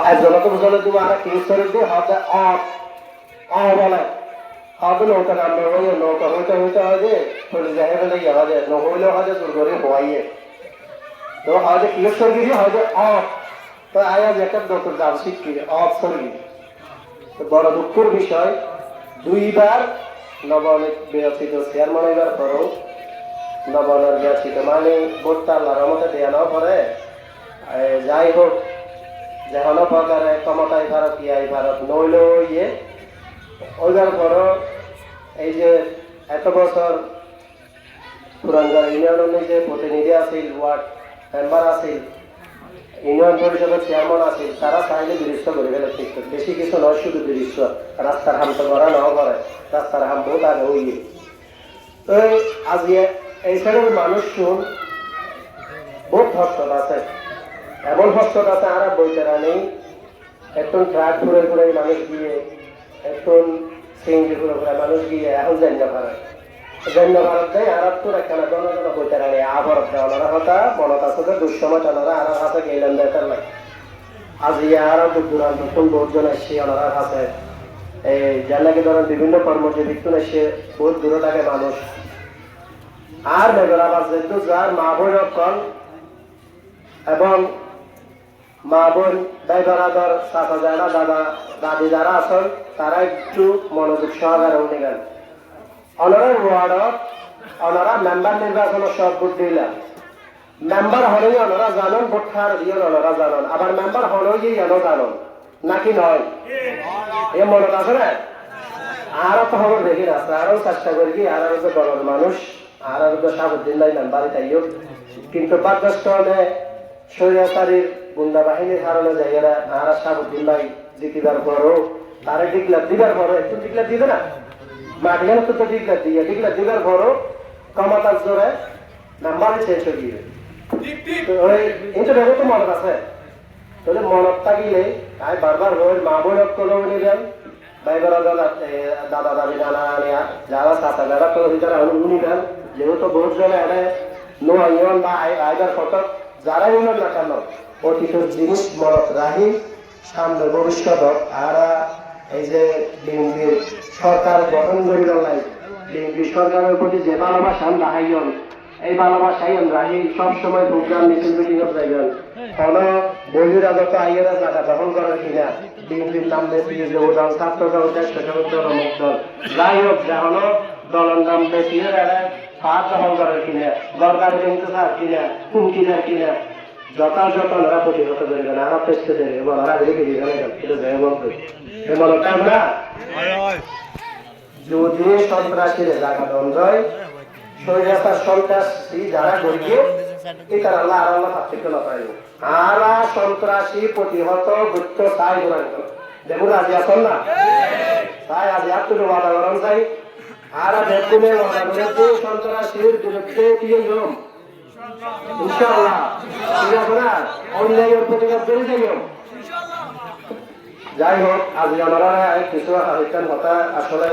একজনকে বুঝালে দেবো আর কি করে দিয়ে হতে বলে হয়তো নৌকা নামবে হয়ে নৌকা হইতে হইতে হয় যে চলে যায় ফেলে গিয়ে হয় নহইলেও হয় জোর করে হওয়াইয়ে তো হয়তো কি সর্গি হয়তো তো আয়াজ একটা নতুন দাম শিখি সর্গি তো বড় দুঃখের বিষয় দুইবার নবনের বিরচিত চেয়ারম্যান হইবার পরও নবনের বিরচিত মানে ভোটটা আল্লাহর মধ্যে দেওয়া নাও পরে যাই হোক যে হলো প্রকারে ক্ষমতায় ভারত ইয়াই ভারত নইলেও ইয়ে ওইবার পরও এই যে এত বছর পুরানগর ইউনিয়নের যে প্রতিনিধি আছিল ওয়ার্ড মেম্বার আছিল ইউনিয়ন পরিষদের চেয়ারম্যান আছিল তারা চাইলে বিরিষ্ট করে ফেলে ঠিক বেশি কিছু নয় শুধু বিরিষ্ট রাস্তার হাম তো করা নাও করে রাস্তার হাম বহুত আগে হইয়ে তো আজ এই সাইডের মানুষ শুন বহুত ভক্ত আছে এমন ভক্ত আছে আর বইতেরা নেই একটু ট্রাক ঘুরে ঘুরে মানুষ গিয়ে একটু সিএনজি ঘুরে ঘুরে মানুষ গিয়ে এখন জন্য ভারত দেয় আর তোর একখানা জনগণ বইতেরা নেই আবার ওনারা হতা মনত আছে দুঃসময় ওনারা আর হাতে গেলেন দেখার নাই আজ আর দূরান্ত কোন বহুজন এসে ওনারা হাতে এই যার নাকি ধরেন বিভিন্ন কর্মজীবী এসে বহুত দূরে থাকে মানুষ আর বেগরাবাদ যেহেতু যার মা বই রক্ষণ এবং মা বোন ভাই বরাদর চাচা যারা দাদা দাদি যারা আছেন তারা একটু মনোযোগ সহকারে উনি গেল ওনারা ওয়ার্ডত ওনারা মেম্বার নির্বাচনের সব ভোট দিলেন মেম্বার হলেই ওনারা জানেন ভোট খার দিয়ে ওনারা জানেন আবার মেম্বার হলেই এনও জানেন নাকি নয় এ মনে আছে না আরো তো খবর দেখি না আরো চেষ্টা করি কি আর তো দলের মানুষ আর তো সাবুদ্দিন নাই মেম্বারই তাইও কিন্তু বাধ্যস্থ হলে স্বৈরাচারীর গুন্ডা বাহিনীর কারণে জায়গারা আর সাবুদ্দিন ভাই জিতিবার পরও তারা ডিক্লার দিবার পরও একটু ডিক্লার দিবে না মাটিয়ান তো ডিক্লার দিয়ে ডিক্লার দিবার পরও ক্ষমতার জোরে নাম্বারে শেষ হয়ে গিয়ে ইন্টারভিউ তো মনত আছে তাহলে মনত থাকিলে তাই বারবার হয়ে মা বই করেও নিবেন ভাই বড় দাদা দাবি নানা যারা চাচা যারা তো যারা নিবেন যেহেতু বহুত জনে এনে নো ইউন বা আইবার ফটক যারা ইউনিয়ন না কেন অতীতের জিনিস মনত রাখি সামনে ভবিষ্যৎ আর এই যে বিএনপির সরকার গঠন করি নাই বিএনপি সরকারের প্রতি যে ভালোবাসা আমরা হাইয়ন এই ভালোবাসাই আমরা রাখি সবসময় প্রোগ্রাম মিছিল মিটিং যাইবেন কোনো বহিরা যত আইয়েরা জায়গা দখল করার কিনা বিএনপির নাম বেশিয়ে যে ওজন ছাত্র দল মুখ দল যাই হোক যা হলো দলের নাম বেশিয়ে পাঁচ দখল করার কিনা দরকার কিন্তু স্যার কিনা হুমকি দেয় কিনা যথাযথ ওরা প্রতিহত করবেন আর চেষ্টা দেবে এবং ওরা রেখে আমরা যদি সন্ত্রাসীর জায়গা দ্বন্দ্বয় স্বৈরাচার সন্ত্রাসী যারা গড়িয়ে এটা আল্লাহ আর আল্লাহ পার্থক্য না পাইব আর সন্ত্রাসী প্রতিহত গুপ্ত তাই গুণাঙ্ক দেখুন আজি আসন না তাই আজি আপনি বাতাবরণ চাই আর দেখুনে সন্ত্রাসীর বিরুদ্ধে দিয়ে নিয়ম ইনশাআল্লাহ ঠিক আছে না অন্যায়ের প্রতিবাদ করে যাইও যাই হোক আজ আমরা কিছু কথা আসলে